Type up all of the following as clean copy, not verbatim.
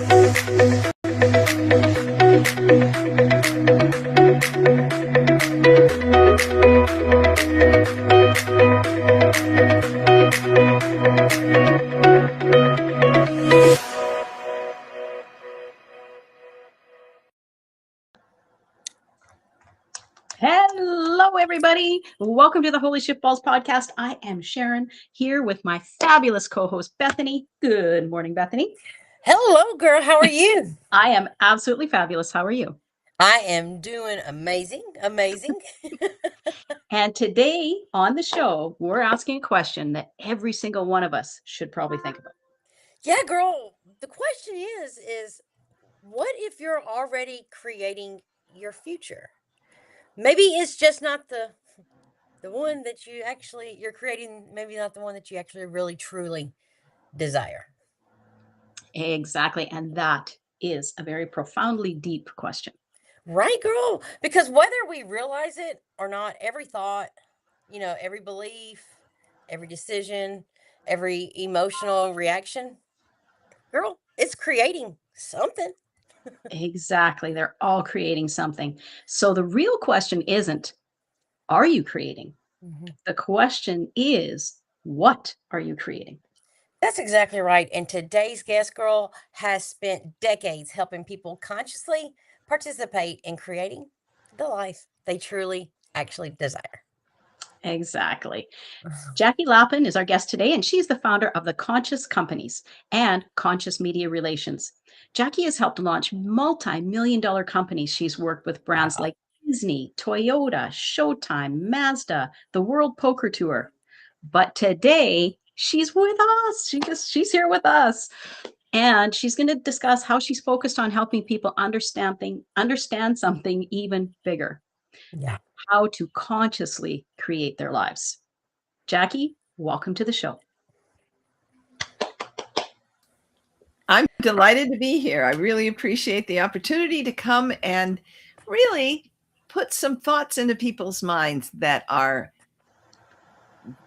Hello, everybody. Welcome to the Holy Shiftballs podcast. I am Sharon here with my fabulous co-host, Bethany. Good morning, Bethany. Hello, girl. How are you? I am absolutely fabulous. How are you? I am doing amazing. And today on the show, we're asking a question that every single one of us should probably think about. Yeah, girl. The question is what if you're already creating your future? Maybe it's just not the one that you're creating, maybe not the one that you actually really truly desire. Exactly. And that is a very profoundly deep question. Right, girl? Because whether we realize it or not, every thought, every belief, every decision, every emotional reaction, girl, it's creating something. Exactly. They're all creating something. So the real question isn't, are you creating? The question is, what are you creating? That's exactly right. And today's guest girl has spent decades helping people consciously participate in creating the life they truly actually desire. Exactly. Jackie Lapin is our guest today, and she's the founder of the Conscious Companies and Conscious Media Relations. Jackie has helped launch multi-million-dollar companies. She's worked with brands Wow. like Disney, Toyota, Showtime, Mazda, the World Poker Tour. But today, she's with us. She's here with us. And she's going to discuss how she's focused on helping people understand something even bigger, Yeah. how to consciously create their lives. Jackie, welcome to the show. I'm delighted to be here. I really appreciate the opportunity to come and really put some thoughts into people's minds that are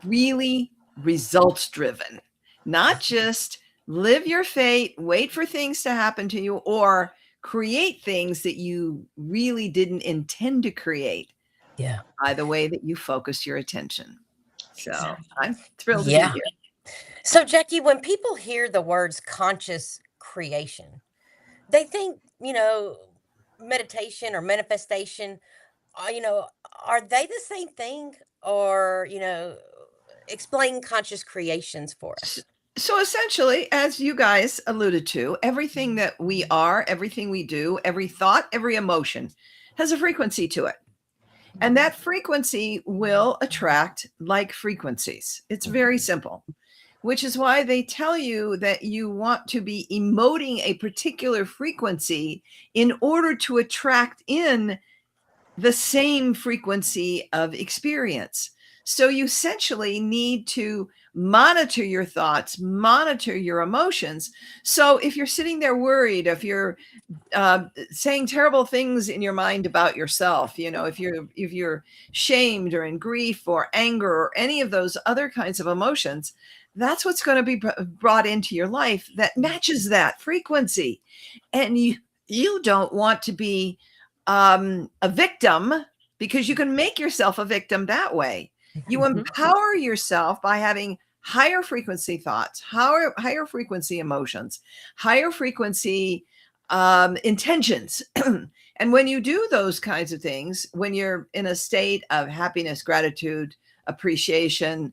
really results driven, not just live your fate, wait for things to happen to you, or create things that you really didn't intend to create. Yeah. By the way that you focus your attention. So Exactly. I'm thrilled to Yeah. be here. So, Jackie, when people hear the words conscious creation, they think, meditation or manifestation, are they the same thing? Or, explain conscious creations for us. So essentially, as you guys alluded to, everything that we are, everything we do, every thought, every emotion has a frequency to it. And that frequency will attract like frequencies. It's very simple, which is why they tell you that you want to be emoting a particular frequency in order to attract in the same frequency of experience. So you essentially need to monitor your thoughts, monitor your emotions. So if you're sitting there worried, if you're saying terrible things in your mind about yourself, if you're shamed or in grief or anger or any of those other kinds of emotions, that's what's going to be brought into your life that matches that frequency. And you don't want to be a victim, because you can make yourself a victim that way. You empower yourself by having higher frequency thoughts, higher frequency emotions, higher frequency intentions. And when you do those kinds of things, when you're in a state of happiness, gratitude, appreciation,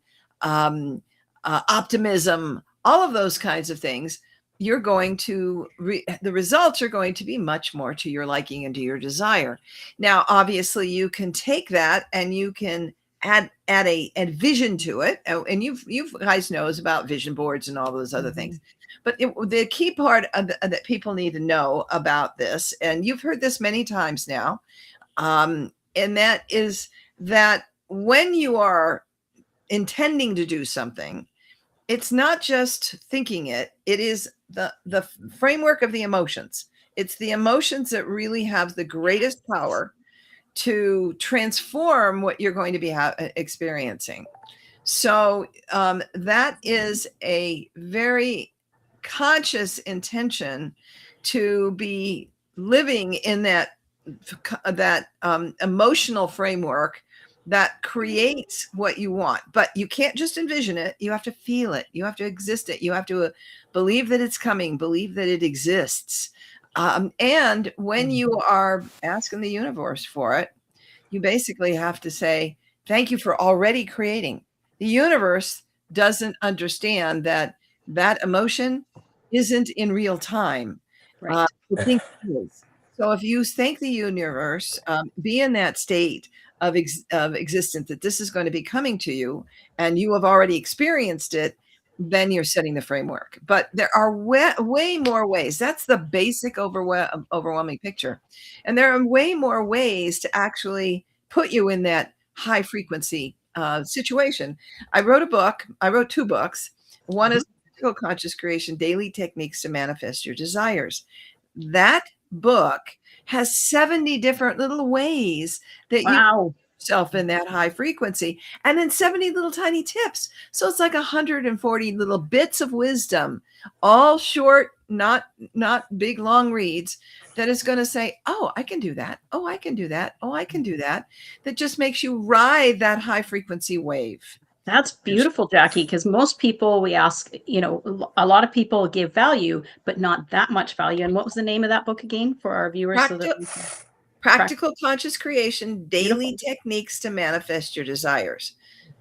optimism, all of those kinds of things, you're going to the results are going to be much more to your liking and to your desire. Now, obviously, you can take that and you can add a vision to it, and you guys knows about vision boards and all those other things. But the key part that people need to know about this, and you've heard this many times now, and that is that when you are intending to do something, it's not just thinking it. It is the framework of the emotions. It's the emotions that really have the greatest power to transform what you're going to be experiencing. So that is a very conscious intention to be living in that emotional framework that creates what you want. But you can't just envision it. You have to feel it. You have to exist it. You have to believe that it's coming, believe that it exists. And when you are asking the universe for it, you basically have to say, thank you for already creating. The universe doesn't understand that that emotion isn't in real time. Right. It thinks it is. So if you thank the universe, be in that state of existence, that this is going to be coming to you, and you have already experienced it, then you're setting the framework. But there are way more ways. That's the basic overwhelming picture. And there are way more ways to actually put you in that high frequency situation. I wrote 2 books. One is Practical Conscious Creation, Daily Techniques to Manifest Your Desires. That book has 70 different little ways that you yourself in that high frequency, and then 70 little tiny tips. So it's like 140 little bits of wisdom, all short, not big long reads, that is going to say, oh, I can do that. Oh, I can do that. Oh, I can do that. That just makes you ride that high frequency wave. That's beautiful, Jackie, because most people, we ask, a lot of people give value, but not that much value. And what was the name of that book again for our viewers? Practical Conscious Creation, Daily Techniques to Manifest Your Desires.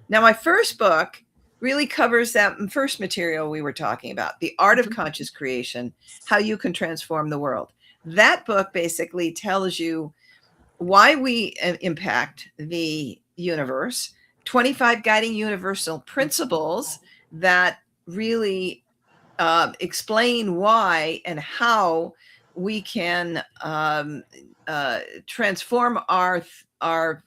Now, my first book really covers that first material we were talking about, the art of conscious creation, how you can transform the world. That book basically tells you why we impact the universe, 25 guiding universal principles that really explain why and how we can transform our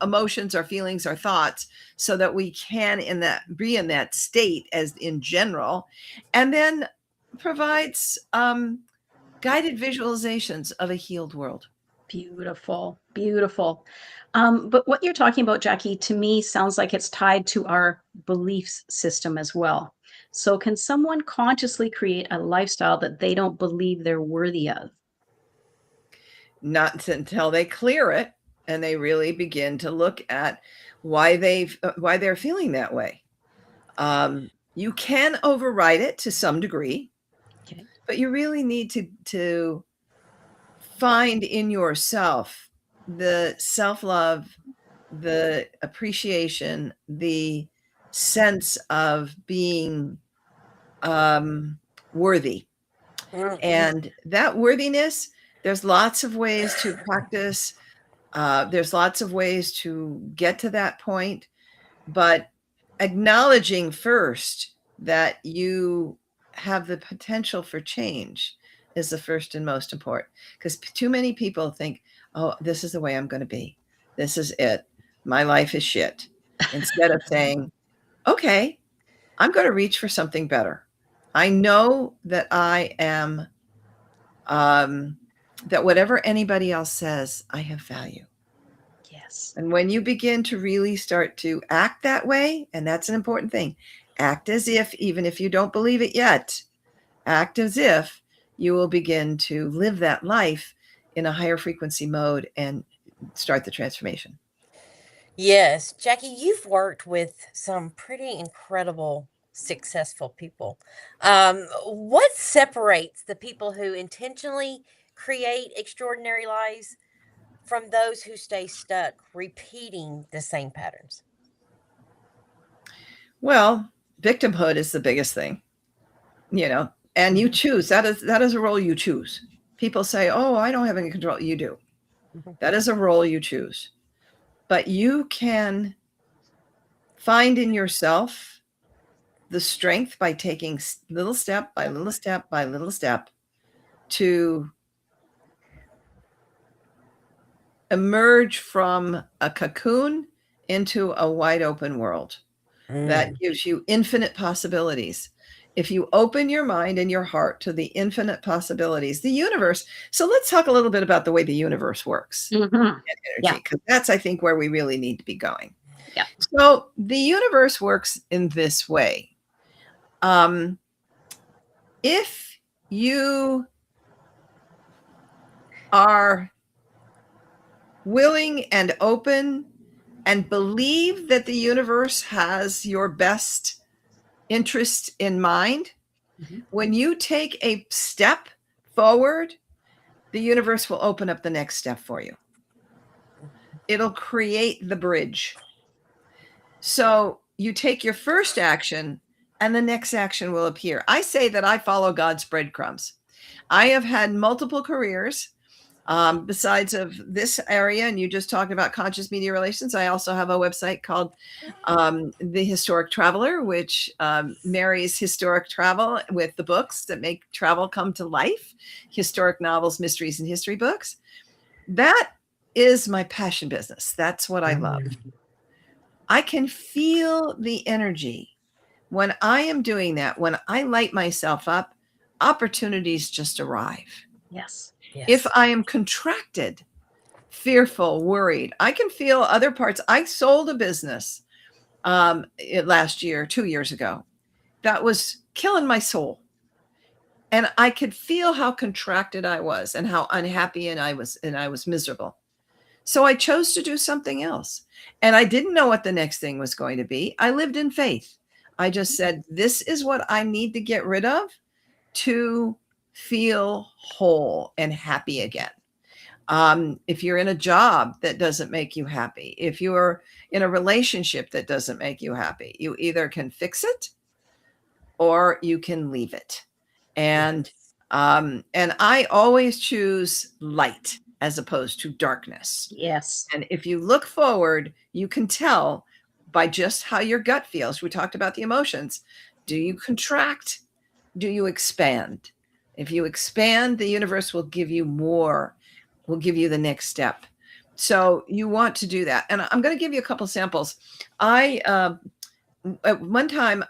emotions, our feelings, our thoughts, so that we can be in that state as in general, and then provides guided visualizations of a healed world. Beautiful, beautiful. But what you're talking about, Jackie, to me sounds like it's tied to our beliefs system as well. So can someone consciously create a lifestyle that they don't believe they're worthy of? Not until they clear it and they really begin to look at why they're feeling that way. You can override it to some degree, but you really need to find in yourself the self-love, the appreciation, the sense of being worthy. And that worthiness, there's lots of ways to practice. There's lots of ways to get to that point, but acknowledging first that you have the potential for change is the first and most important, because too many people think, oh, this is the way I'm going to be. This is it. My life is shit. Instead of saying, okay, I'm going to reach for something better. I know that I am, that whatever anybody else says, I have value. Yes. And when you begin to really start to act that way, and that's an important thing, act as if, even if you don't believe it yet, act as if you will begin to live that life in a higher frequency mode and start the transformation. Yes, Jackie, you've worked with some pretty incredible, successful people. What separates the people who intentionally create extraordinary lives from those who stay stuck repeating the same patterns? Well, victimhood is the biggest thing, and you choose. That is a role you choose. People say, oh, I don't have any control. You do. That is a role you choose. But you can find in yourself the strength by taking little step by little step by little step to emerge from a cocoon into a wide open world that gives you infinite possibilities. If you open your mind and your heart to the infinite possibilities, the universe. So let's talk a little bit about the way the universe works. Energy, because that's, I think, where we really need to be going. Yeah. So the universe works in this way. if you are willing and open and believe that the universe has your best interest in mind, when you take a step forward, the universe will open up the next step for you. It'll create the bridge. So you take your first action and the next action will appear. I say that I follow God's breadcrumbs. I have had multiple careers besides of this area, and you just talked about conscious media relations. I also have a website called The Historic Traveler, which marries historic travel with the books that make travel come to life, historic novels, mysteries, and history books. That is my passion business. That's what I love. I can feel the energy when I am doing that. When I light myself up, opportunities just arrive. Yes. If I am contracted, fearful, worried, I can feel other parts. I sold a business last year, 2 years ago, that was killing my soul. And I could feel how contracted I was and how unhappy and I was miserable. So I chose to do something else. And I didn't know what the next thing was going to be. I lived in faith. I just said, this is what I need to get rid of to feel whole and happy again. If you're in a job that doesn't make you happy, if you're in a relationship that doesn't make you happy, you either can fix it or you can leave it. And I always choose light as opposed to darkness. Yes. And if you look forward, you can tell by just how your gut feels. We talked about the emotions. Do you contract? Do you expand? If you expand, the universe will give you more, will give you the next step. So you want to do that. And I'm going to give you a couple samples. At one time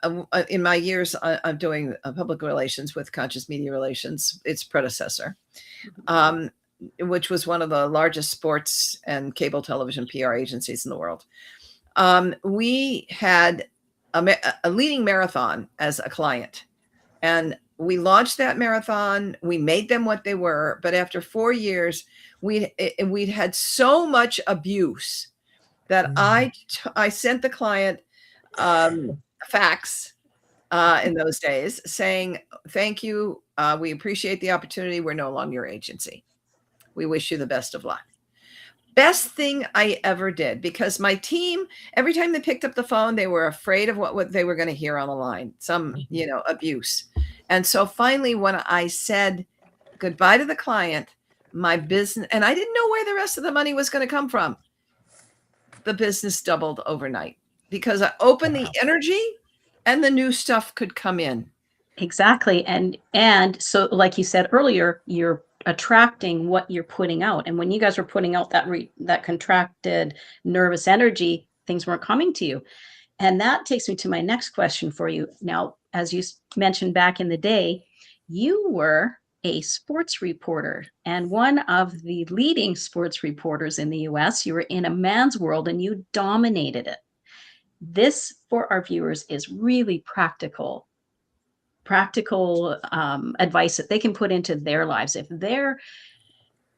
in my years of doing public relations with Conscious Media Relations, its predecessor, which was one of the largest sports and cable television PR agencies in the world. We had a leading marathon as a client, and we launched that marathon. We made them what they were, but after 4 years, we'd had so much abuse that I sent the client fax in those days saying, "Thank you. We appreciate the opportunity. We're no longer your agency. We wish you the best of luck." Best thing I ever did, because my team, every time they picked up the phone, they were afraid of what they were going to hear on the line, some, abuse. And so finally, when I said goodbye to the client, my business, and I didn't know where the rest of the money was going to come from, the business doubled overnight because I opened the energy and the new stuff could come in. Exactly. And so, like you said earlier, you're attracting what you're putting out. And when you guys were putting out that contracted, nervous energy, things weren't coming to you. And that takes me to my next question for you. Now, as you mentioned back in the day, you were a sports reporter and one of the leading sports reporters in the US. You were in a man's world and you dominated it. This, for our viewers, is really practical advice that they can put into their lives. If they're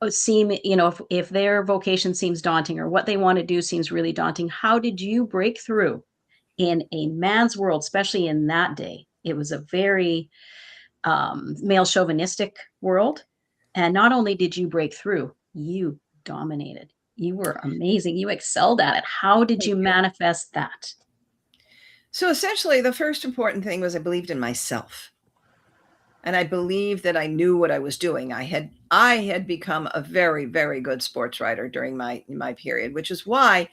if their vocation seems daunting or what they want to do seems really daunting, how did you break through in a man's world, especially in that day? It was a very male chauvinistic world. And not only did you break through, you dominated. You were amazing. You excelled at it. How did you manifest that? So essentially, the first important thing was I believed in myself. And I believed that I knew what I was doing. I had become a very, very good sports writer during my period, which is why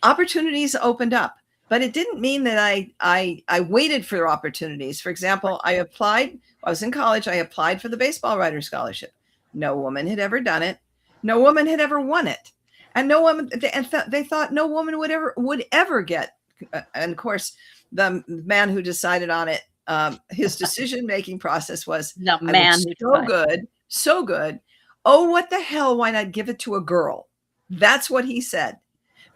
opportunities opened up. But it didn't mean that I waited for opportunities. For example, I was in college, I applied for the baseball writer scholarship. No woman had ever done it. No woman had ever won it. And no woman, they thought no woman would ever get. And of course, the man who decided on it, his decision-making process was, the man so good. Oh, what the hell? Why not give it to a girl? That's what he said,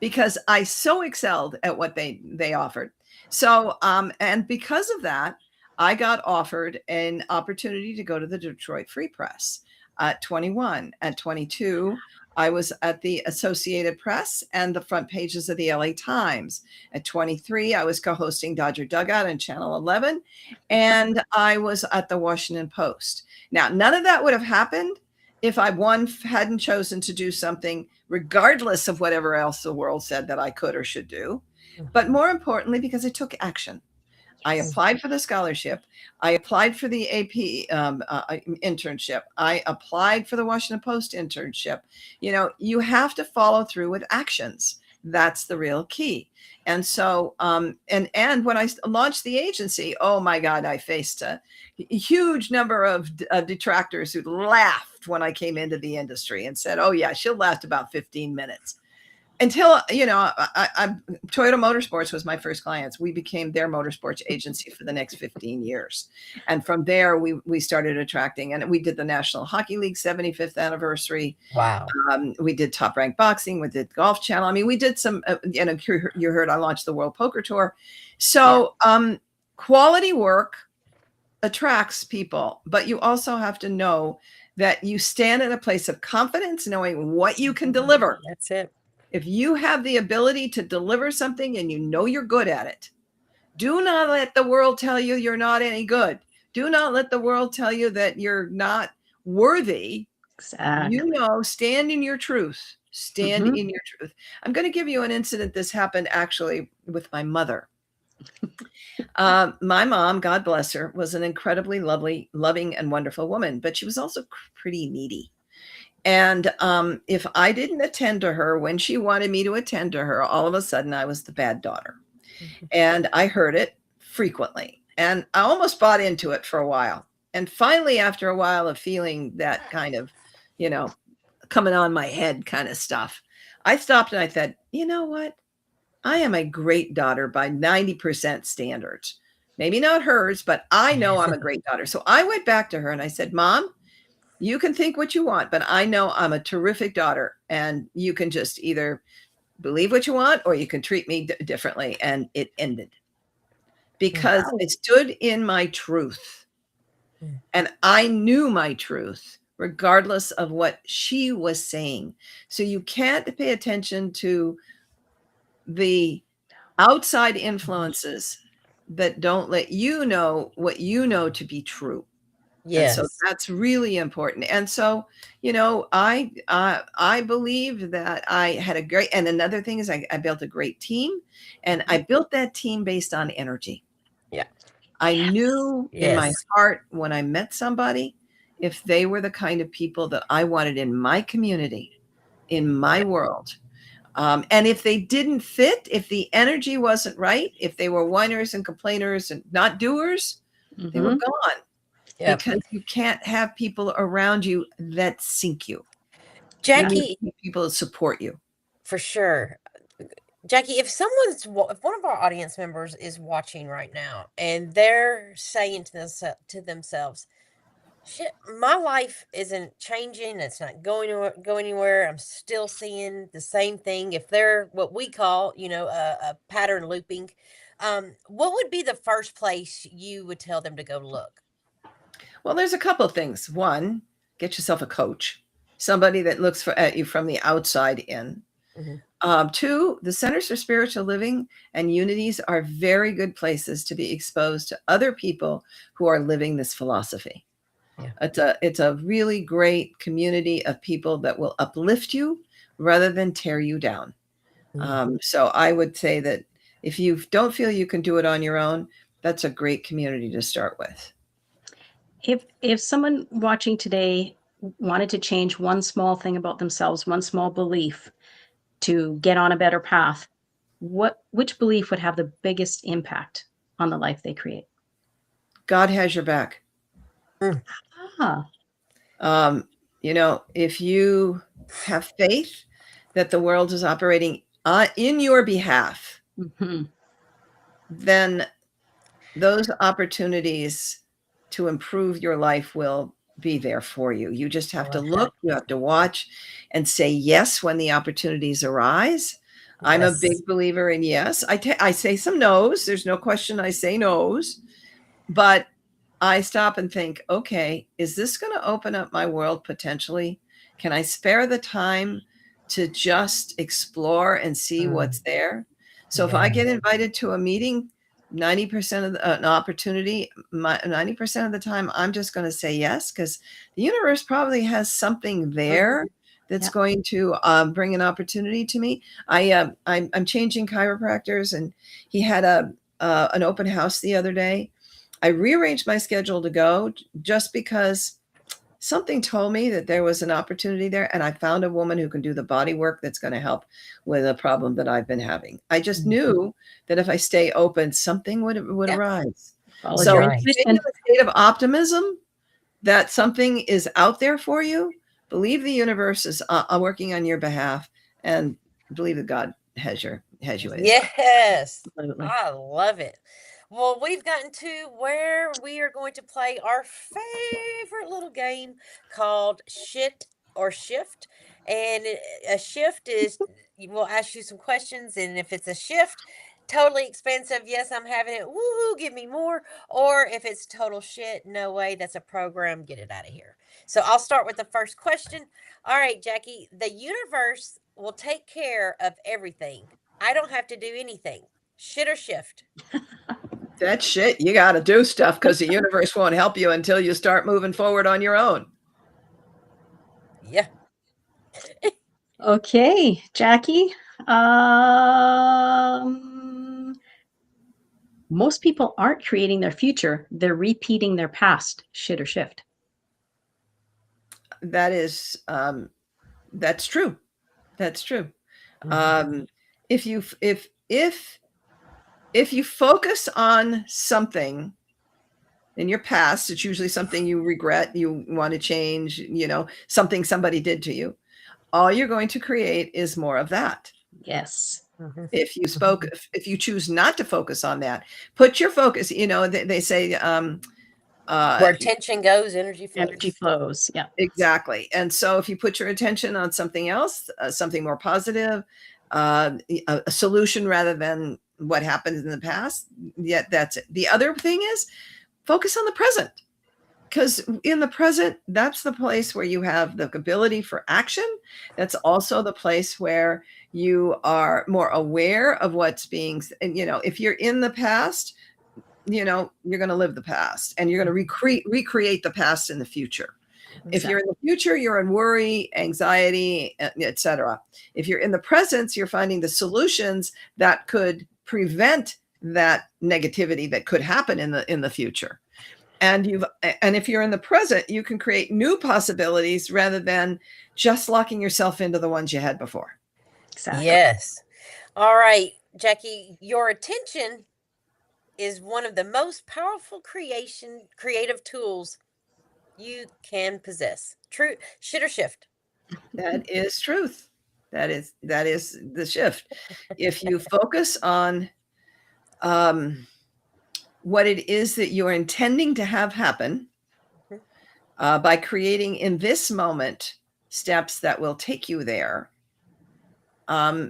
because I so excelled at what they offered. So, and because of that, I got offered an opportunity to go to the Detroit Free Press at 21. At 22, I was at the Associated Press and the front pages of the LA Times. At 23, I was co-hosting Dodger Dugout on Channel 11, and I was at the Washington Post. Now, none of that would have happened if I, one, hadn't chosen to do something regardless of whatever else the world said that I could or should do, but more importantly, because I took action. I applied for the scholarship. I applied for the AP internship. I applied for the Washington Post internship. You know, you have to follow through with actions. That's the real key. And so, and when I launched the agency, oh my God, I faced a huge number of detractors who laughed when I came into the industry and said, oh yeah, she'll last about 15 minutes. Until, you know, Toyota Motorsports was my first clients. We became their motorsports agency for the next 15 years. And from there, we started attracting, and we did the National Hockey League 75th anniversary. Wow. We did Top Rank Boxing. We did Golf Channel. I mean, we did some, you know, you heard I launched the World Poker Tour. So quality work attracts people, but you also have to know that you stand in a place of confidence, knowing what you can deliver. That's it. If you have the ability to deliver something and you know you're good at it, do not let the world tell you you're not any good. Do not let the world tell you that you're not worthy. Exactly. You know, stand in your truth. Stand in your truth. I'm going to give you an incident. This happened actually with my mother. My mom, God bless her, was an incredibly lovely, loving, and wonderful woman, but she was also pretty needy. And if I didn't attend to her when she wanted me to attend to her, all of a sudden I was the bad daughter. And I heard it frequently. And I almost bought into it for a while. And finally, after a while of feeling that kind of, you know, coming on my head kind of stuff, I stopped and I said, you know what? I am a great daughter by 90% standards. Maybe not hers, but I know I'm a great daughter. So I went back to her and I said, Mom, you can think what you want, but I know I'm a terrific daughter, and you can just either believe what you want or you can treat me differently. And it ended because I stood in my truth, and I knew my truth regardless of what she was saying. So you can't pay attention to the outside influences that don't let you know what you know to be true. Yes. And so that's really important. And so, you know, I believe that I had a great, and another thing is I built a great team, and I built that team based on energy. Yeah. I knew in my heart when I met somebody, if they were the kind of people that I wanted in my community, in my world. And if they didn't fit, if the energy wasn't right, if they were whiners and complainers and not doers, they were gone. Because you can't have people around you that sink you. Jackie, you need people to support you. For sure. Jackie, if one of our audience members is watching right now and they're saying to themselves, shit, my life isn't changing, it's not going anywhere, I'm still seeing the same thing. If they're what we call, you know, a pattern looping, what would be the first place you would tell them to go look? Well, there's a couple of things. One, get yourself a coach, somebody that looks at you from the outside in. Two, the Centers for Spiritual Living and Unities are very good places to be exposed to other people who are living this philosophy. It's a really great community of people that will uplift you rather than tear you down. So I would say that if you don't feel you can do it on your own, that's a great community to start with. If someone watching today wanted to change one small thing about themselves, one small belief to get on a better path, which belief would have the biggest impact on the life they create? God has your back. You know, if you have faith that the world is operating in your behalf, then those opportunities to improve your life will be there for you. You just have to look, you have to watch and say yes when the opportunities arise. I'm a big believer in yes. I say some no's. There's no question I say no's, but I stop and think, okay, is this going to open up my world potentially? Can I spare the time to just explore and see what's there? So if I get invited to a meeting, 90% of an opportunity, 90% of the time, I'm just going to say yes, because the universe probably has something there that's going to bring an opportunity to me. I'm changing chiropractors, and he had an open house the other day. I rearranged my schedule to go just because something told me that there was an opportunity there, and I found a woman who can do the body work that's going to help with a problem that I've been having. I just knew that if I stay open, something would arise. So in a state of optimism that something is out there for you, believe the universe is working on your behalf, and believe that God has you. Yes. Absolutely. I love it. Well, we've gotten to where we are going to play our favorite little game called Shit or Shift. And a shift is, we'll ask you some questions. And if it's a shift, totally expensive, yes, I'm having it. Woohoo, give me more. Or if it's total shit, no way, that's a program, get it out of here. So I'll start with the first question. All right, Jackie, the universe will take care of everything. I don't have to do anything. Shit or shift? That shit, you got to do stuff, because the universe won't help you until you start moving forward on your own. Yeah. Okay, Jackie. Most people aren't creating their future. They're repeating their past. Shit or shift? That is, that's true. That's true. If you focus on something in your past, it's usually something you regret, you want to change, something somebody did to you. All you're going to create is more of that. Yes. If you choose not to focus on that, put your focus, they say, where attention goes, energy flows. Energy flows. Yeah. Exactly. And so if you put your attention on something else, something more positive, a solution rather than what happened in the past, yeah, that's it. The other thing is focus on the present, because in the present, that's the place where you have the ability for action. That's also the place where you are more aware of what's being, and if you're in the past, you're going to live the past, and you're going to recreate the past in the future. Exactly. If you're in the future, you're in worry, anxiety, etc. If you're in the present, you're finding the solutions that could prevent that negativity that could happen in the future. And if you're in the present, you can create new possibilities rather than just locking yourself into the ones you had before. Exactly. Yes. All right, Jackie, your attention is one of the most powerful creative tools you can possess. True. Shit or shift? That is truth. That is the shift. If you focus on what it is that you're intending to have happen, by creating in this moment steps that will take you there,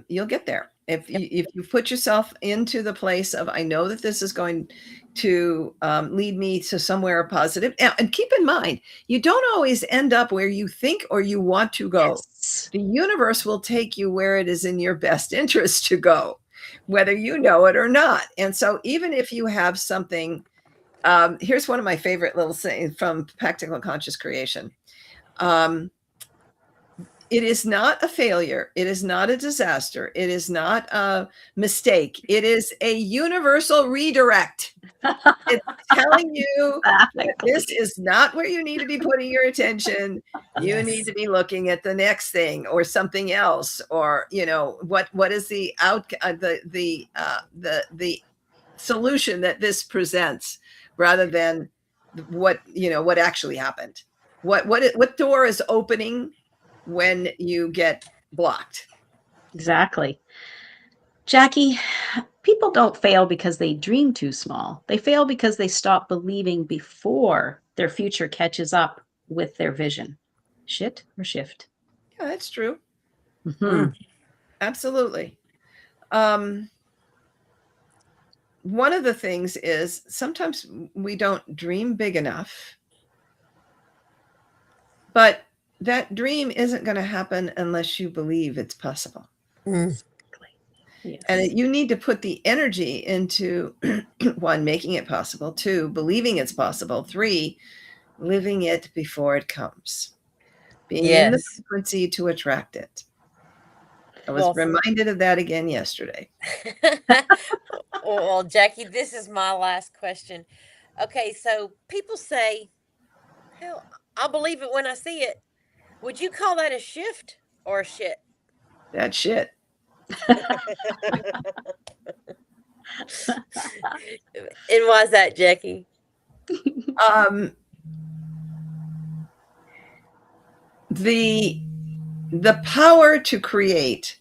you'll get there. If you put yourself into the place of, I know that this is going to lead me to somewhere positive. And keep in mind, you don't always end up where you think or you want to go. Yes. The universe will take you where it is in your best interest to go, whether you know it or not. And so even if you have something, here's one of my favorite little sayings from Practical Conscious Creation. It is not a failure. It is not a disaster. It is not a mistake. It is a universal redirect. It's telling you that this is not where you need to be putting your attention. You need to be looking at the next thing or something else, or what is the the solution that this presents, rather than what actually happened. What door is opening when you get blocked. Exactly. Jackie, people don't fail because they dream too small. They fail because they stop believing before their future catches up with their vision. Shit or shift? Yeah, that's true. Mm-hmm. Absolutely. one of the things is sometimes we don't dream big enough, but that dream isn't going to happen unless you believe it's possible. Mm. Yes. And you need to put the energy into one, making it possible, two, believing it's possible, three, living it before it comes, being in the Yes. frequency to attract it. I was Well, reminded of that again yesterday. well, Jackie, this is my last question. Okay, so people say, hell, I'll believe it when I see it. Would you call that a shift or a shit? That shit. And why is that, Jackie? The power to create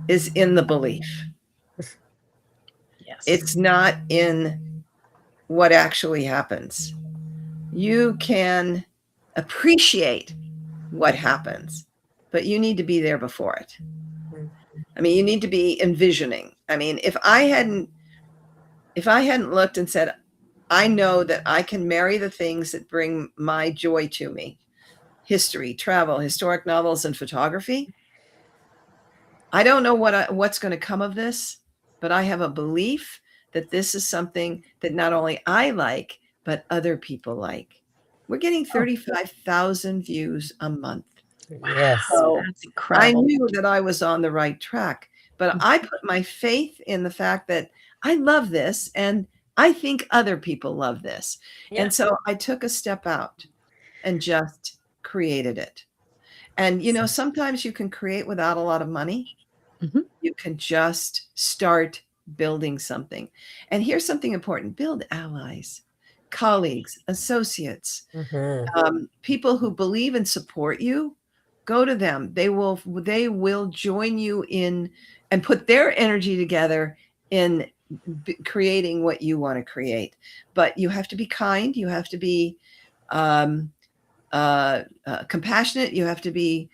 is in the belief. Yes. It's not in what actually happens. You can appreciate what happens, but you need to be there before it. I mean, you need to be envisioning. I mean, if I hadn't looked and said, I know that I can marry the things that bring my joy to me, history, travel, historic novels, and photography, I don't know what's going to come of this, but I have a belief that this is something that not only I like, but other people like. We're getting 35,000 views a month. Yes. So That's I incredible. knew that I was on the right track, but I put my faith in the fact that I love this and I think other people love this. Yeah. And so I took a step out and just created it. And, you know, sometimes you can create without a lot of money. Mhm. You can just start building something. And here's something important: build allies, colleagues, associates, people who believe and support you. Go to them. They will join you in and put their energy together in creating what you want to create. But you have to be kind. You have to be compassionate. You have to be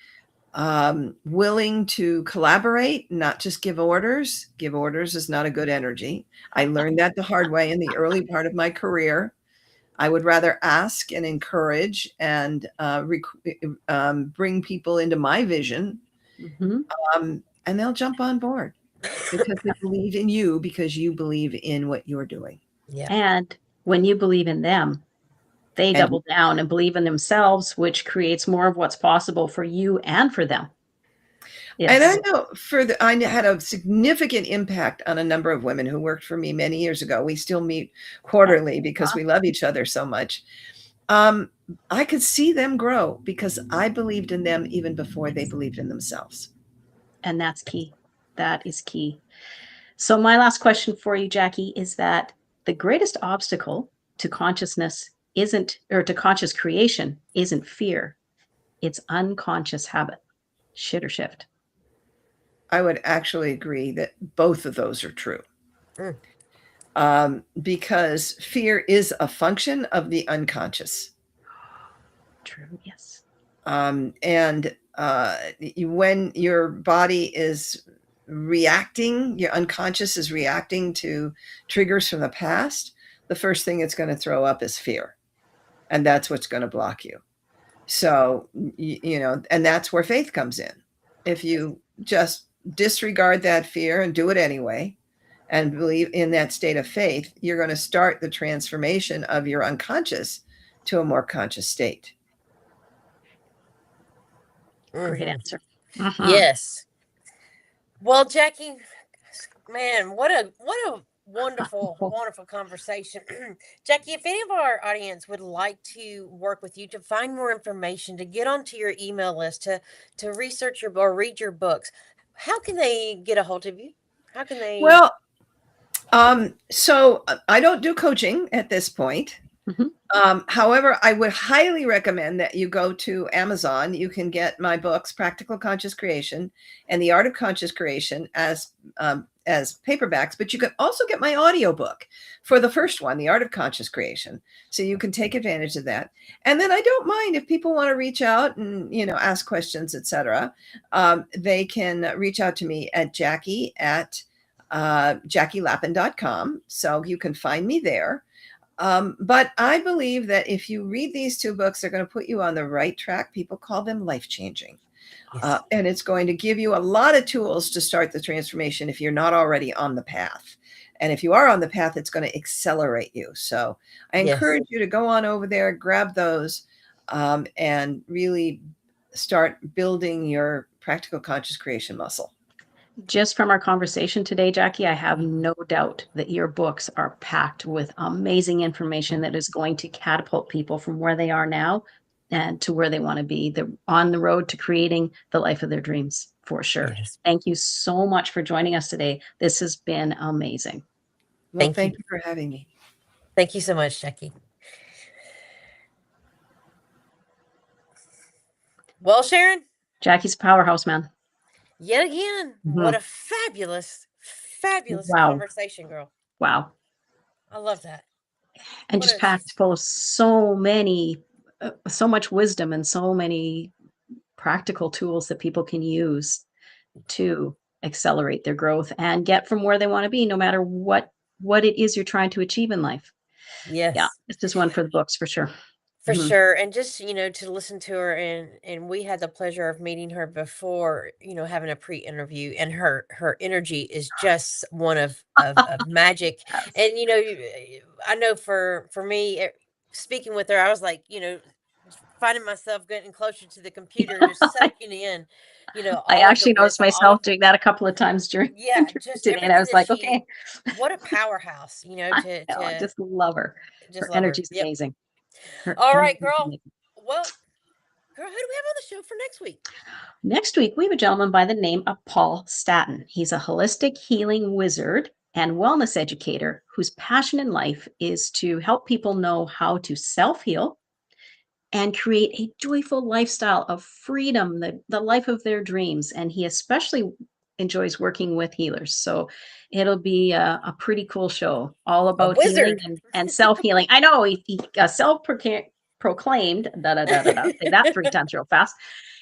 willing to collaborate, not just give orders. Give orders is not a good energy. I learned that the hard way in the early part of my career. I would rather ask and encourage and bring people into my vision, and they'll jump on board because they believe in you, because you believe in what you're doing. Yeah. And when you believe in them, they And- double down and believe in themselves, which creates more of what's possible for you and for them. Yes. And I know I had a significant impact on a number of women who worked for me many years ago. We still meet quarterly because we love each other so much. I could see them grow because I believed in them even before they believed in themselves. And that's key. That is key. So my last question for you, Jackie, is that the greatest obstacle to consciousness to conscious creation isn't fear. It's unconscious habit. Shit or shift. I would actually agree that both of those are true. Because fear is a function of the unconscious. True, yes. And when your body is reacting, your unconscious is reacting to triggers from the past, the first thing it's going to throw up is fear. And that's what's going to block you. So, you know, and that's where faith comes in. If you just disregard that fear and do it anyway, and believe in that state of faith, you're going to start the transformation of your unconscious to a more conscious state. Great answer. Yes. Well, Jackie, man, what a wonderful, wonderful conversation. Jackie, if any of our audience would like to work with you, to find more information, to get onto your email list, to research or read your books, how can they get a hold of you? How can they? Well, so I don't do coaching at this point. However, I would highly recommend that you go to Amazon. You can get my books, Practical Conscious Creation and The Art of Conscious Creation, as paperbacks, but you can also get my audiobook for the first one, The Art of Conscious Creation. So you can take advantage of that. And then I don't mind if people want to reach out and, you know, ask questions, etc. They can reach out to me at Jackie at JackieLapin.com. So you can find me there. But I believe that if you read these 2 books, they're going to put you on the right track. People call them life-changing. Yes. And it's going to give you a lot of tools to start the transformation if you're not already on the path. And if you are on the path, it's going to accelerate you. So I Yes. encourage you to go on over there, grab those, and really start building your practical conscious creation muscle. Just from our conversation today, Jackie, I have no doubt that your books are packed with amazing information that is going to catapult people from where they are now and to where they want to be, on the road to creating the life of their dreams, for sure. Yes. Thank you so much for joining us today. This has been amazing. Well, Thank thank you. you for having me. Thank you so much, Jackie. Well, Sharon, Jackie's a powerhouse, man. yet again, what a fabulous Wow. conversation, girl. Wow. I love that. And What just a- packed full of so much wisdom and so many practical tools that people can use to accelerate their growth and get from where they want to be, no matter what it is you're trying to achieve in life. Yes. Yeah, this is one for the books for sure. For Mhm. sure. And just, to listen to her, and we had the pleasure of meeting her before, having a pre-interview, and her energy is just one of magic. Yes. And I know for me, speaking with her, I was like, finding myself getting closer to the computer, just soaking in, I all of actually the noticed wisdom, myself doing that a couple of times during the yeah, interview just today, and I everything was that like, she, okay, what a powerhouse, I know, I just love her. just Her love her. energy's Yep. amazing. Her All right, energy's girl. amazing. Well, girl, who do we have on the show for next week? Next week, we have a gentleman by the name of Paul Staton. He's a holistic healing wizard and wellness educator whose passion in life is to help people know how to self-heal and create a joyful lifestyle of freedom, the life of their dreams. And he especially enjoys working with healers. So it'll be a pretty cool show, all A about healing wizard. and self-healing. I know he self-proclaimed, say that 3 times real fast.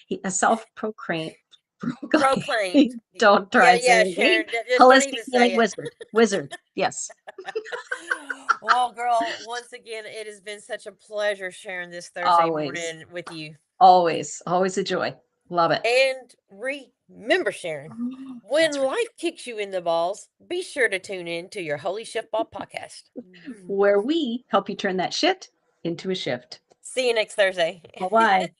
He a self-proclaimed, Proclaimed. don't try and say Yeah, it again. Sharon. Just don't Holistic even healing say it. wizard. Yes. Well, girl, once again, it has been such a pleasure sharing this Thursday Always. morning with you. Always a joy. Love it. And remember, Sharon, when That's right. life kicks you in the balls, be sure to tune in to your Holy Shiftball podcast. Where we help you turn that shit into a shift. See you next Thursday. Bye-bye.